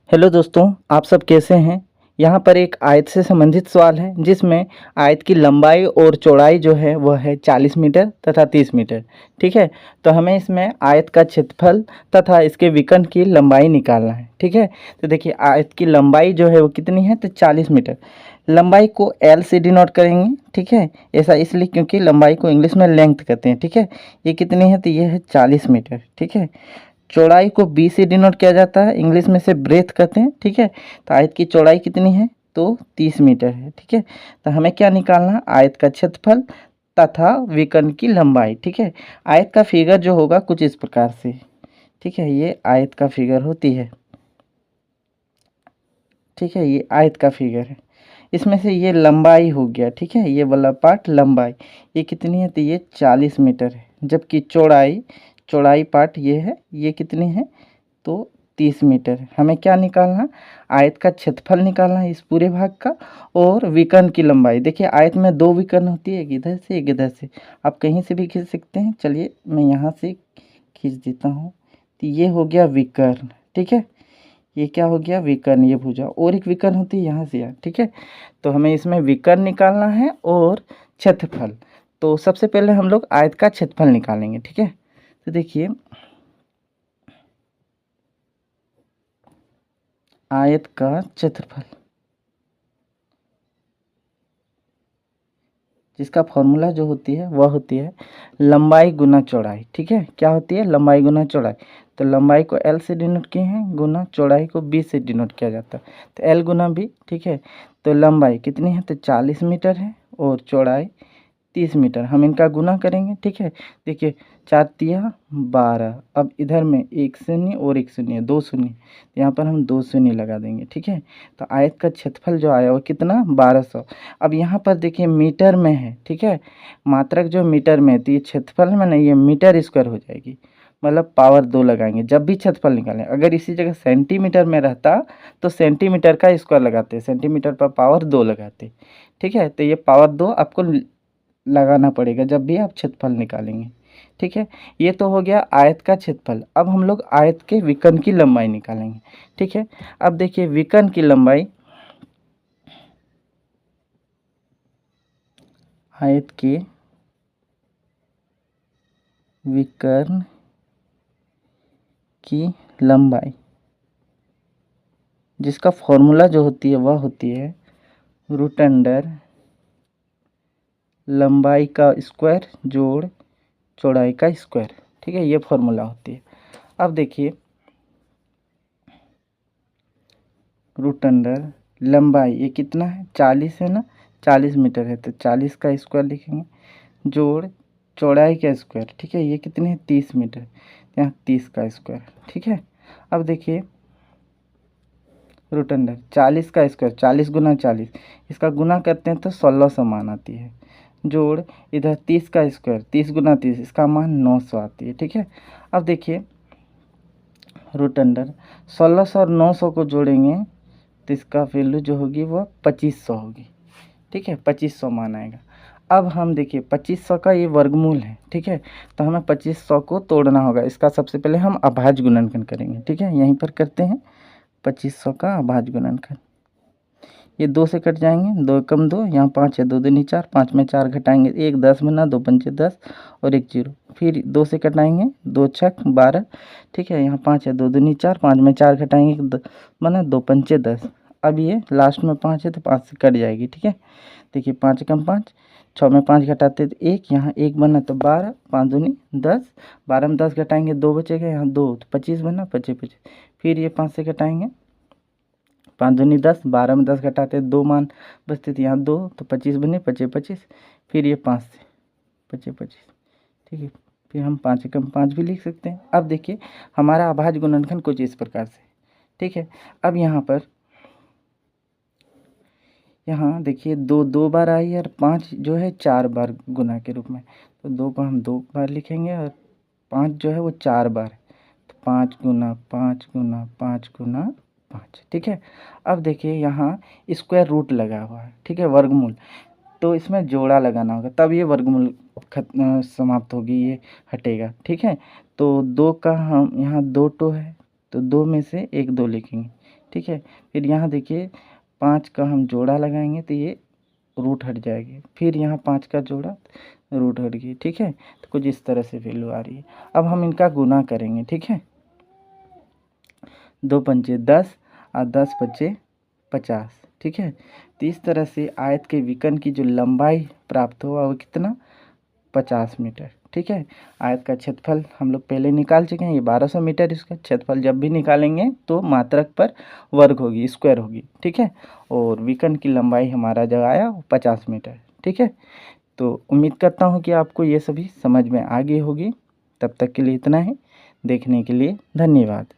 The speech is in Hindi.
हेलो दोस्तों, आप सब कैसे हैं। यहाँ पर एक आयत से संबंधित सवाल है जिसमें आयत की लंबाई और चौड़ाई जो है वह है 40 मीटर तथा 30 मीटर। ठीक है, तो हमें इसमें आयत का क्षेत्रफल तथा इसके विकर्ण की लंबाई निकालना है। ठीक है, तो देखिए आयत की लंबाई जो है वो कितनी है, तो 40 मीटर। लंबाई को एल से डिनोट करेंगे। ठीक है, ऐसा इसलिए क्योंकि लंबाई को इंग्लिश में लेंथ कहते हैं। ठीक है, ये कितनी है, तो ये है 40 मीटर। ठीक है, चौड़ाई को बी से डिनोट किया जाता है, इंग्लिश में से ब्रेथ कहते हैं। ठीक है, तो आयत की चौड़ाई कितनी है, तो 30 मीटर है। ठीक है, तो हमें क्या निकालना है, आयत का क्षेत्रफल तथा विकर्ण की लंबाई। ठीक है, आयत का फिगर जो होगा कुछ इस प्रकार से। ठीक है, ये आयत का फिगर होती है। ठीक है, ये आयत का फिगर है। इसमें से ये लंबाई हो गया। ठीक है, ये वाला पार्ट लंबाई, ये कितनी है, तो ये 40 मीटर है। जबकि चौड़ाई, चौड़ाई पार्ट ये है, ये कितनी है, तो 30 मीटर है। हमें क्या निकालना है, आयत का क्षेत्रफल निकालना है इस पूरे भाग का, और विकर्ण की लंबाई। देखिए आयत में दो विकर्ण होती है, एक इधर से एक इधर से। आप कहीं से भी खींच सकते हैं। चलिए मैं यहाँ से खींच देता हूँ, तो ये हो गया विकर्ण। ठीक है, ये क्या हो गया, विकर्ण, ये भुजा। और एक विकर्ण होती है यहाँ से यहाँ। ठीक है, तो हमें इसमें विकर्ण निकालना है और क्षेत्रफल। तो सबसे पहले हम लोग आयत का क्षेत्रफल निकालेंगे। ठीक है, तो देखिए आयत का क्षेत्रफल, जिसका फॉर्मूला जो होती है वह होती है लंबाई गुना चौड़ाई। ठीक है, क्या होती है, लंबाई गुना चौड़ाई। तो लंबाई को एल से डिनोट किए हैं, गुना चौड़ाई को बी से डिनोट किया जाता है, तो एल गुना बी। ठीक है, तो लंबाई कितनी है, तो 40 मीटर है, और चौड़ाई 30 मीटर। हम इनका गुना करेंगे। ठीक है, देखिए 4 तिया 12। अब इधर में एक शून्य और एक शून्य, दो शून्य, यहाँ पर हम दो शून्य लगा देंगे। ठीक है, तो आयत का क्षेत्रफल जो आया वो कितना, 1200। अब यहाँ पर देखिए मीटर में है। ठीक है, मात्रक जो मीटर में है, तो ये क्षेत्रफल में नहीं, ये मीटर स्क्वायर हो जाएगी। मतलब पावर 2 लगाएंगे जब भी क्षेत्रफल निकालें। अगर इसी जगह सेंटीमीटर में रहता तो सेंटीमीटर का स्क्वायर लगाते, सेंटीमीटर पर पावर 2 लगाते। ठीक है, तो ये पावर 2 आपको लगाना पड़ेगा जब भी आप क्षेत्रफल निकालेंगे। ठीक है, ये तो हो गया आयत का क्षेत्रफल। अब हम लोग आयत के विकर्ण की लंबाई निकालेंगे। ठीक है, अब देखिए विकर्ण की लंबाई, आयत के विकर्ण की लंबाई, जिसका फॉर्मूला जो होती है वह होती है रूट अंडर लंबाई का स्क्वायर जोड़ चौड़ाई का स्क्वायर। ठीक है, ये फॉर्मूला होती है। अब देखिए रूट अंडर लंबाई, ये कितना है, 40 है ना, 40 मीटर है, तो 40 का स्क्वायर लिखेंगे, जोड़ चौड़ाई का स्क्वायर। ठीक है, ये कितने है, 30 मीटर, यहाँ 30 का स्क्वायर। ठीक है, अब देखिए रूट अंडर 40 का स्क्वायर, 40 गुना 40, इसका गुना करते हैं तो 1600 मान आती है, जोड़ इधर 30 का स्क्वायर, 30 गुना 30, इसका मान 900 आती है। ठीक है, अब देखिए रूट अंडर 1600 और 900 को जोड़ेंगे तो इसका वैल्यू जो होगी वह 2500 होगी। ठीक है, 2500 मान आएगा। अब हम देखिए 2500 का ये वर्गमूल है। ठीक है, तो हमें 2500 को तोड़ना होगा। इसका सबसे पहले हम अभाज्य गुणनखंड करेंगे। ठीक है, यहीं पर करते हैं 2500 का अभाज्य गुणनखंड। ये 2 से कट जाएंगे, 2 कम 2, यहाँ 5 है, 2 दूनी 4, 5 में 4 घटाएंगे 1, 10 बना, 2 पंचे 10 और 1 जीरो। फिर 2 से कटाएंगे, 2 छक 12। ठीक है, यहाँ 5 है, 2 दूनी 4, 5 में 4 घटाएंगे बना, 2 पंचे 10। अब ये लास्ट में 5 है तो 5 से कट जाएगी। ठीक है, देखिए 5 कम 5, 6 में 5 घटाते तो 1, यहाँ 1 बना तो 12, 5 दूनी 10, 12 में 10 घटाएंगे 2 बचेगा, यहाँ 2 तो 25 बना, 25 25। फिर ये 5 से घटाएंगे, 5 दूनी 10, 12 में 10 घटाते 2 मान बचते थे, यहाँ 2 तो 25 बने, 25 25। फिर ये 5 से 25 25। ठीक है, फिर हम 5 कम 5 भी लिख सकते हैं। अब देखिए हमारा अभाज्य गुणनखंड कुछ इस प्रकार से। ठीक है, अब यहाँ पर, यहाँ देखिए 2 2 बार आई है और 5 जो है 4 बार गुना के रूप में, तो 2 को हम 2 बार लिखेंगे और 5 जो है वो 4 बार है, तो 5 गुना 5 गुना 5 गुना 5। ठीक है, अब देखिए यहाँ स्क्वायर रूट लगा हुआ है। ठीक है, वर्गमूल, तो इसमें जोड़ा लगाना होगा तब ये वर्गमूल समाप्त होगी, ये हटेगा। ठीक है, तो 2 का हम यहाँ 2 टो है तो 2 में से 1 2 लिखेंगे, ठीक है। फिर यहाँ देखिए 5 का हम जोड़ा लगाएंगे तो ये रूट हट जाएगी, फिर यहाँ 5 का जोड़ा रूट हट गई, ठीक है। तो कुछ इस तरह से वैल्यू आ रही है। अब हम इनका गुना करेंगे, ठीक है। 2 पंचे 10 और 10 पचे 50, ठीक है। तो इस तरह से आयत के विकर्ण की जो लंबाई प्राप्त हुआ वो कितना, 50 मीटर, ठीक है। आयत का क्षेत्रफल हम लोग पहले निकाल चुके हैं, ये 1200 मीटर। इसका क्षेत्रफल जब भी निकालेंगे तो मात्रक पर वर्ग होगी, स्क्वायर होगी, ठीक है। और विकर्ण की लंबाई हमारा जो आया वो 50 मीटर, ठीक है। तो उम्मीद करता हूँ कि आपको ये सभी समझ में आ गई होगी। तब तक के लिए इतना ही। देखने के लिए धन्यवाद।